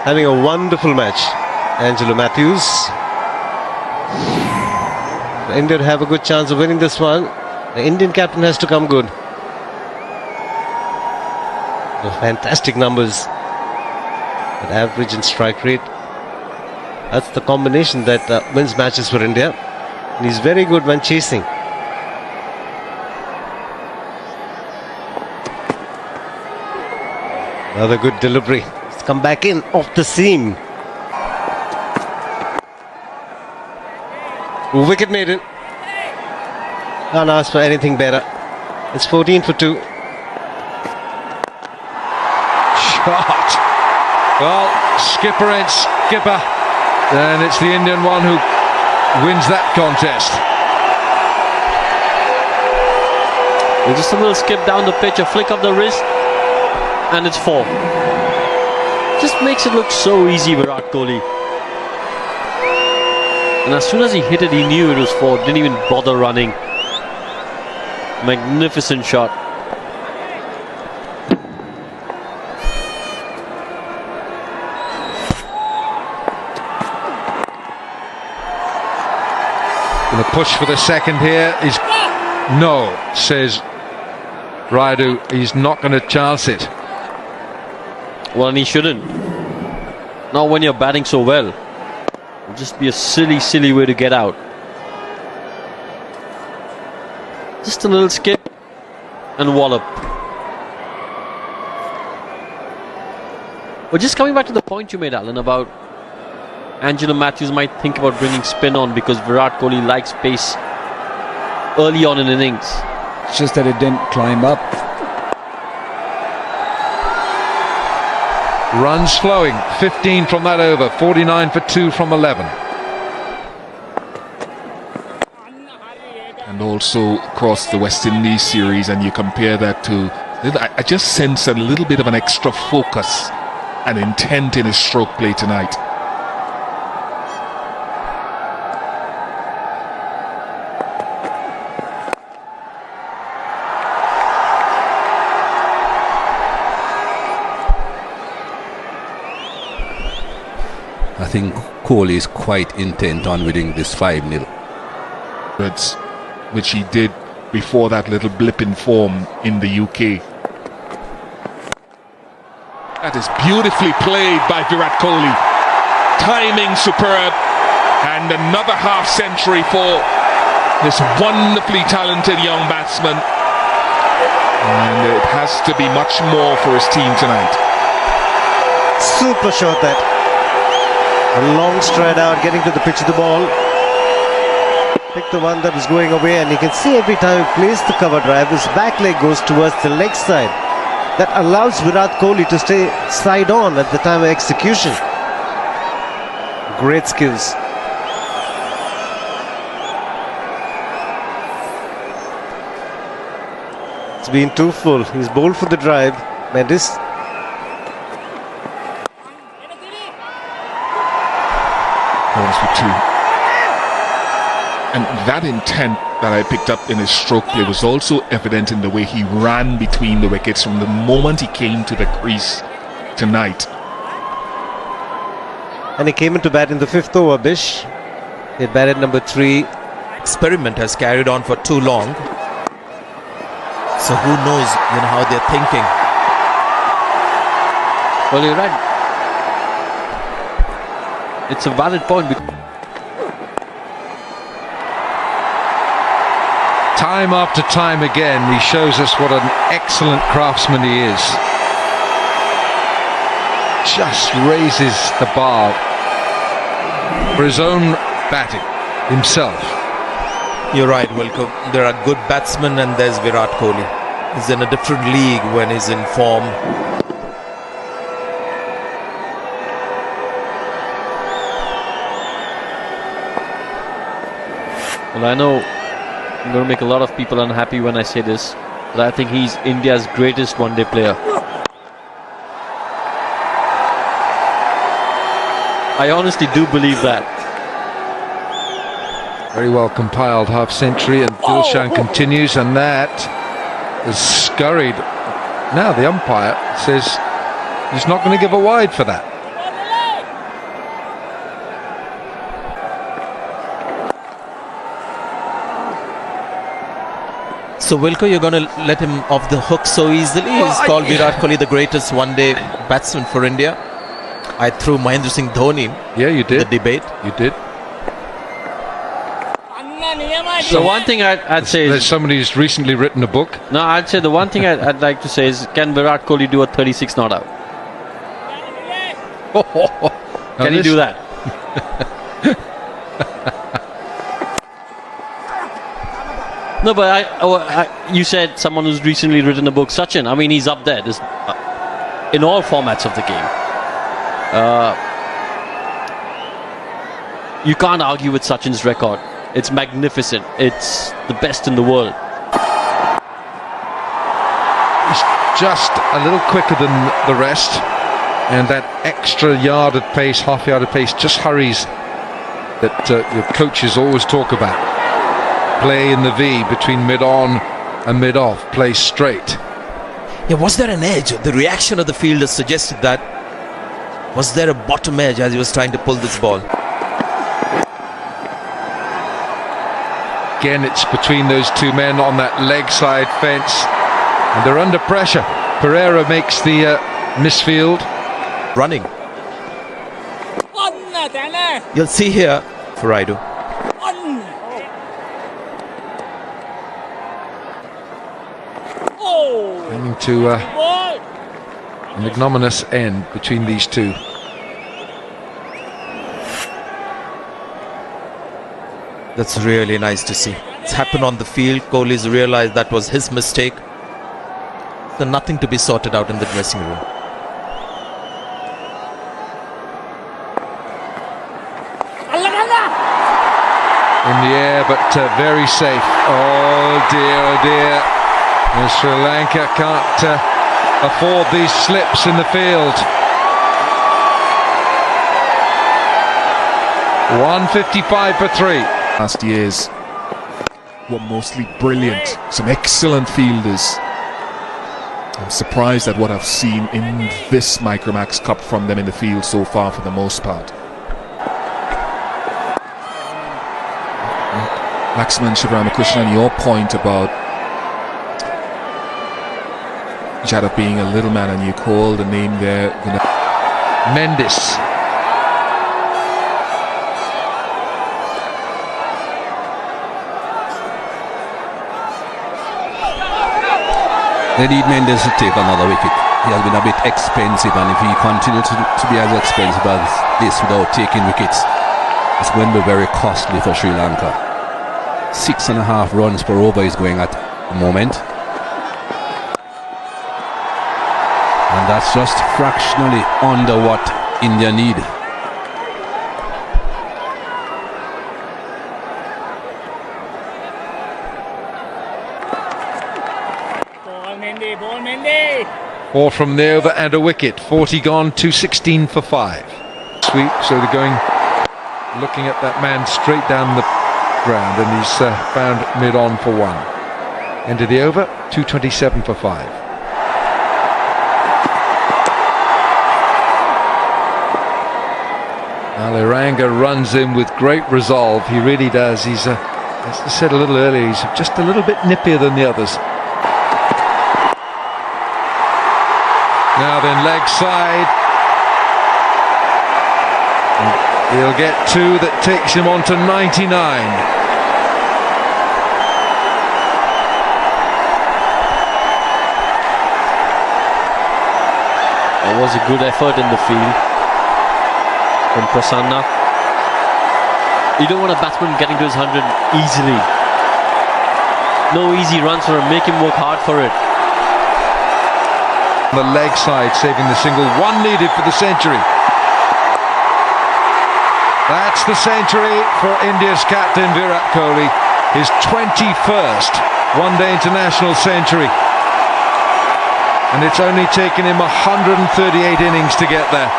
having a wonderful match. Angelo Matthews. India have a good chance of winning this one. The Indian captain has to come good. The fantastic numbers. At average and strike rate. That's the combination that wins matches for India. And he's very good when chasing. Another good delivery. He's come back in off the seam. Wicket maiden. Can't ask for anything better. It's 14 for 2. Shot. Well, skipper and skipper. And it's the Indian one who wins that contest. Just a little skip down the pitch, a flick of the wrist, and it's 4. Just makes it look so easy, Virat Kohli. And as soon as he hit it, he knew it was 4. Didn't even bother running. Magnificent shot. The push for the second here is no, says Raidu. He's not going to chance it. Well, and he shouldn't. Not when you're batting so well. It'll just be a silly way to get out. Just a little skip and wallop. But just coming back to the point you made, Alan, about Angelo Matthews might think about bringing spin on because Virat Kohli likes pace early on in innings. It's just that it didn't climb up. Runs flowing, 15 from that over, 49 for 2 from 11. And also across the West Indies series, and you compare that to, I just sense a little bit of an extra focus and intent in his stroke play tonight. I think Kohli is quite intent on winning this 5-0. Which he did before that little blip in form in the UK. That is beautifully played by Virat Kohli. Timing superb. And another half century for this wonderfully talented young batsman. And it has to be much more for his team tonight. Super shot that. A long stride out, getting to the pitch of the ball. Pick the one that was going away, and you can see every time he plays the cover drive, his back leg goes towards the leg side. That allows Virat Kohli to stay side on at the time of execution. Great skills. It's been too full. He's bowled for the drive. Mendes. For 2. And that intent that I picked up in his stroke play was also evident in the way he ran between the wickets from the moment he came to the crease tonight. And he came into bat in the 5th over, Bish. He had batted number 3. Experiment has carried on for too long. So who knows, how they're thinking. Well, you're right. It's a valid point. Time after time again, he shows us what an excellent craftsman he is. Just raises the bar for his own batting himself. You're right, Wilco. There are good batsmen and there's Virat Kohli. He's in a different league when he's in form. Well, I know I'm going to make a lot of people unhappy when I say this, but I think he's India's greatest one-day player. I honestly do believe that. Very well compiled half-century, and Dilshan continues, and that is scurried. Now the umpire says he's not going to give a wide for that. So Wilco, you're going to let him off the hook so easily? He's called Virat Kohli the greatest one-day batsman for India. I threw Mahendra Singh Dhoni Yeah, you did. the debate. You did. So one thing I'd say There's is, somebody who's recently written a book. no, I'd say the one thing I'd like to say is, can Virat Kohli do a 36 not out? Now Can he do that? No, but you said someone who's recently written a book, Sachin. I mean, he's up there. In all formats of the game. You can't argue with Sachin's record. It's magnificent. It's the best in the world. He's just a little quicker than the rest, and that extra yard at pace, half yard at pace, just hurries that your coaches always talk about. Play in the V between mid-on and mid-off. Play straight. Yeah, was there an edge? The reaction of the fielder suggested that. Was there a bottom edge as he was trying to pull this ball? Again, it's between those two men on that leg side fence, and they're under pressure. Pereira makes the misfield. Running. You'll see here for Raidu. Coming to an ignominious end between these two. That's really nice to see. It's happened on the field. Kohli's realized that was his mistake. So nothing to be sorted out in the dressing room. In the air, but very safe. Oh dear, oh dear. And Sri Lanka can't afford these slips in the field. 155 for 3. Last years were mostly brilliant, some excellent fielders. I'm surprised at what I've seen in this Micromax Cup from them in the field so far for the most part. Laxman Shivaramakrishnan, your point about Jadhav being a little man, and you called the name there. Mendes. They need Mendes to take another wicket. He has been a bit expensive, and if he continues to be as expensive as this without taking wickets, it's going to be very costly for Sri Lanka. 6.5 runs per over is going at the moment, and that's just fractionally under what India need. Four from the over and a wicket. 40 gone, 216 for 5. Sweep, so they're going, looking at that man straight down the ground, and he's found mid-on for 1. End of the over, 227 for 5. Aliranga runs in with great resolve. He really does. He's, as I said a little earlier, he's just a little bit nippier than the others. Now then, leg side. He'll get 2 that takes him on to 99. It was a good effort in the field from Prasanna. You don't want a batsman getting to his 100 easily. No easy runs for him. Make him work hard for it. The leg side saving the single. 1 needed for the century. That's the century for India's captain Virat Kohli. His 21st one-day international century. And it's only taken him 138 innings to get there.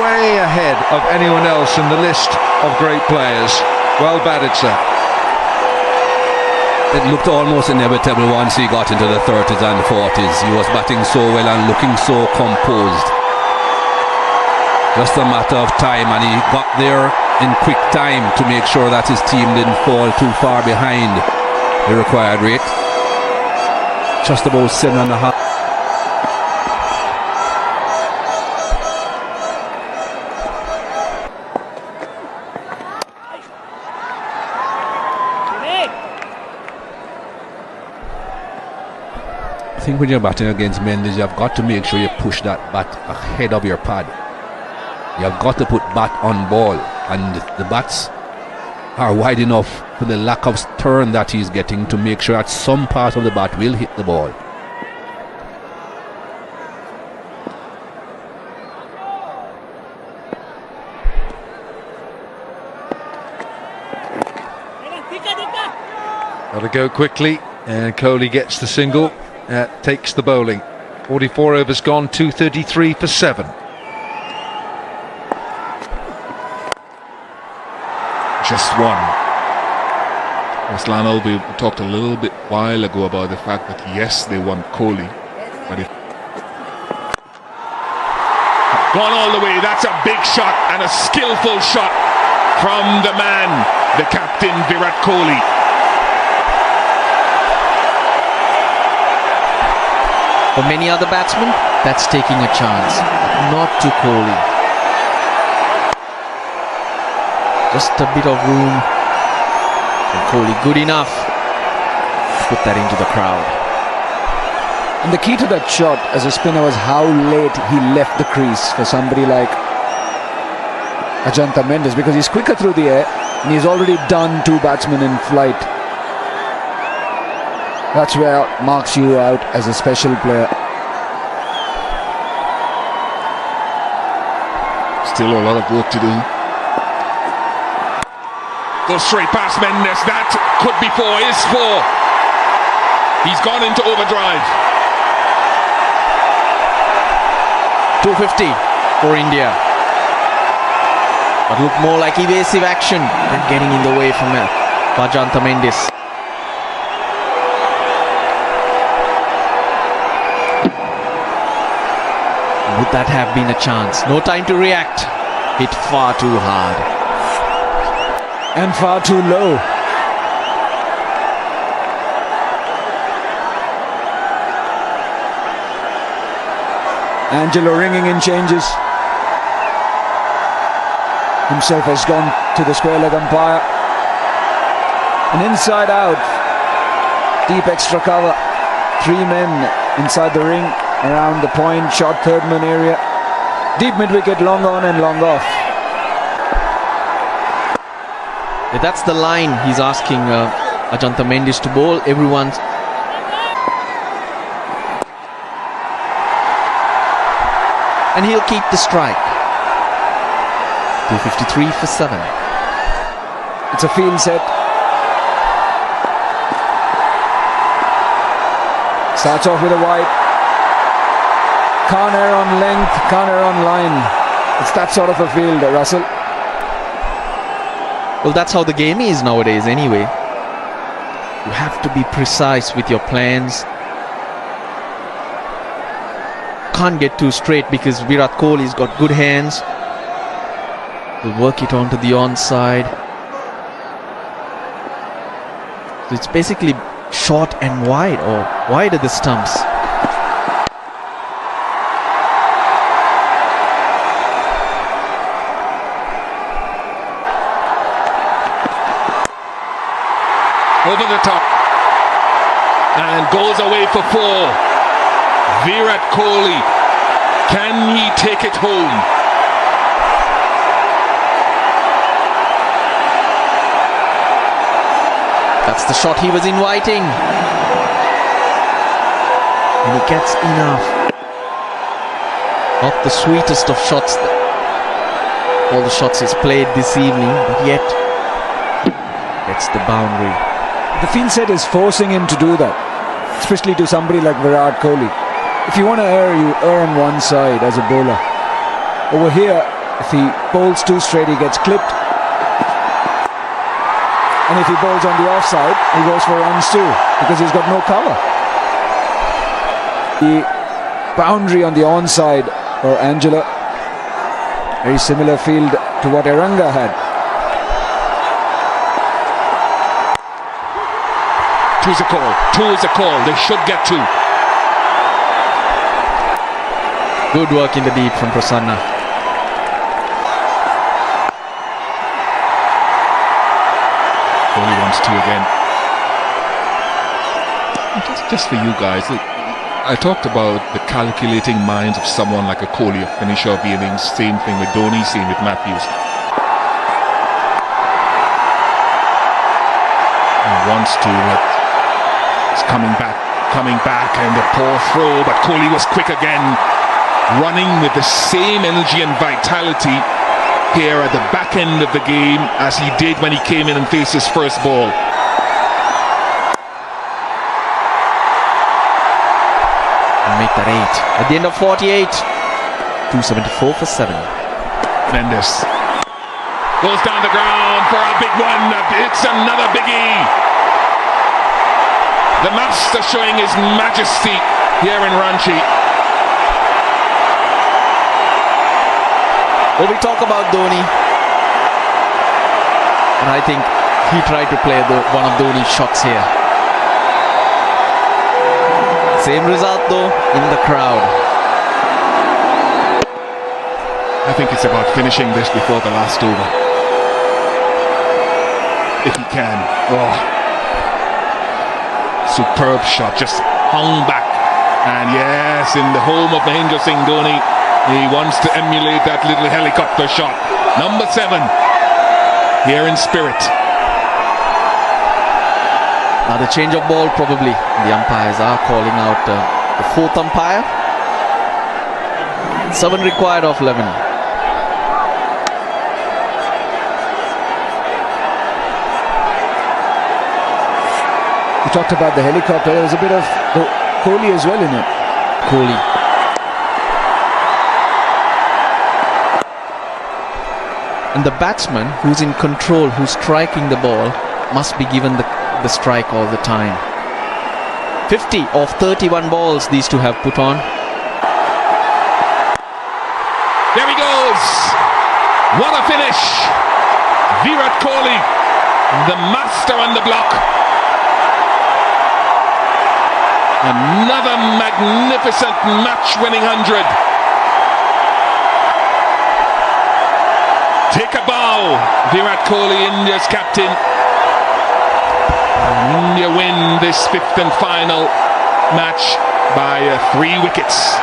Way ahead of anyone else in the list of great players. Well batted, sir. It looked almost inevitable once he got into the 30s and 40s. He was batting so well and looking so composed. Just a matter of time, and he got there in quick time to make sure that his team didn't fall too far behind the required rate. just about 7.5. I think when you're batting against Mendes, you've got to make sure you push that bat ahead of your pad. You've got to put bat on ball, and the bats are wide enough for the lack of turn that he's getting to make sure that some part of the bat will hit the ball. Got to go quickly, and Kohli gets the single. Takes the bowling. 44 overs gone, 233 for 7. Just one. Ruslan, we talked a little bit while ago about the fact that yes, they want Kohli, but if Gone all the way. That's a big shot and a skillful shot from the man, the captain, Virat Kohli. For many other batsmen, that's taking a chance. Not to Kohli. Just a bit of room. And Kohli good enough to put that into the crowd. And the key to that shot as a spinner was how late he left the crease for somebody like Ajantha Mendes, because he's quicker through the air and he's already done 2 batsmen in flight. That's where it marks you out as a special player. still a lot of work to do. Goes straight past Mendes. That could be 4, is 4. He's gone into overdrive. 250 for India. But look more like evasive action than getting in the way from Ajantha Mendes. Would that have been a chance? No time to react. Hit far too hard. And far too low. Angelo ringing in changes. Himself has gone to the square leg umpire. And inside out. Deep extra cover. 3 men inside the ring. Around the point, short third man area. Deep mid wicket, long on and long off. Yeah, that's the line he's asking Ajantha Mendes to bowl. Everyone's. And he'll keep the strike. 253 for 7. It's a field set. Starts off with a wide. Can't err on length, can't err on line. It's that sort of a field, Russell. Well, that's how the game is nowadays anyway. You have to be precise with your plans. Can't get too straight because Virat Kohli's got good hands. Will work it onto the onside. So it's basically short and wide, or wide at the stumps. Over the top and goes away for 4. Virat Kohli, can he take it home? That's the shot he was inviting. And he gets enough. Not the sweetest of shots, all the shots he's played this evening, but yet gets the boundary. The field set is forcing him to do that, especially to somebody like Virat Kohli. If you want to err, you err on one side as a bowler. Over here, if he bowls too straight, he gets clipped. And if he bowls on the offside, he goes for runs too, because he's got no cover. The boundary on the onside for Angela, very similar field to what Eranga had. Two is a call. Two is a call. They should get two. Good work in the deep from Prasanna. Kohli wants two again. Just for you guys, look, I talked about the calculating minds of someone like a Kohli, a finisher of the innings. Same thing with Dhoni, same with Matthews. He wants to, it's coming back, and a poor throw, but Kohli was quick again, running with the same energy and vitality here at the back end of the game as he did when he came in and faced his first ball. And make that 8. At the end of 48, 274 for 7. Mendes goes down the ground for a big one. It's another biggie. The master showing his majesty here in Ranchi. Well, we talk about Dhoni, and I think he tried to play one of Dhoni's shots here. Same result though in the crowd. I think it's about finishing this before the last over. If he can. Oh. Superb shot, just hung back. And yes, in the home of Mahendra Singh Dhoni, he wants to emulate that little helicopter shot. Number 7, here in spirit. Now the change of ball probably. The umpires are calling out the 4th umpire. 7 required of 11. We talked about the helicopter. There was a bit of Kohli as well in it. Kohli. And the batsman who's in control, who's striking the ball, must be given the strike all the time. 50 of 31 balls these two have put on. There he goes. What a finish. Virat Kohli, the master on the block. Another magnificent match-winning 100. Take a bow, Virat Kohli, India's captain. India win this 5th and final match by 3 wickets.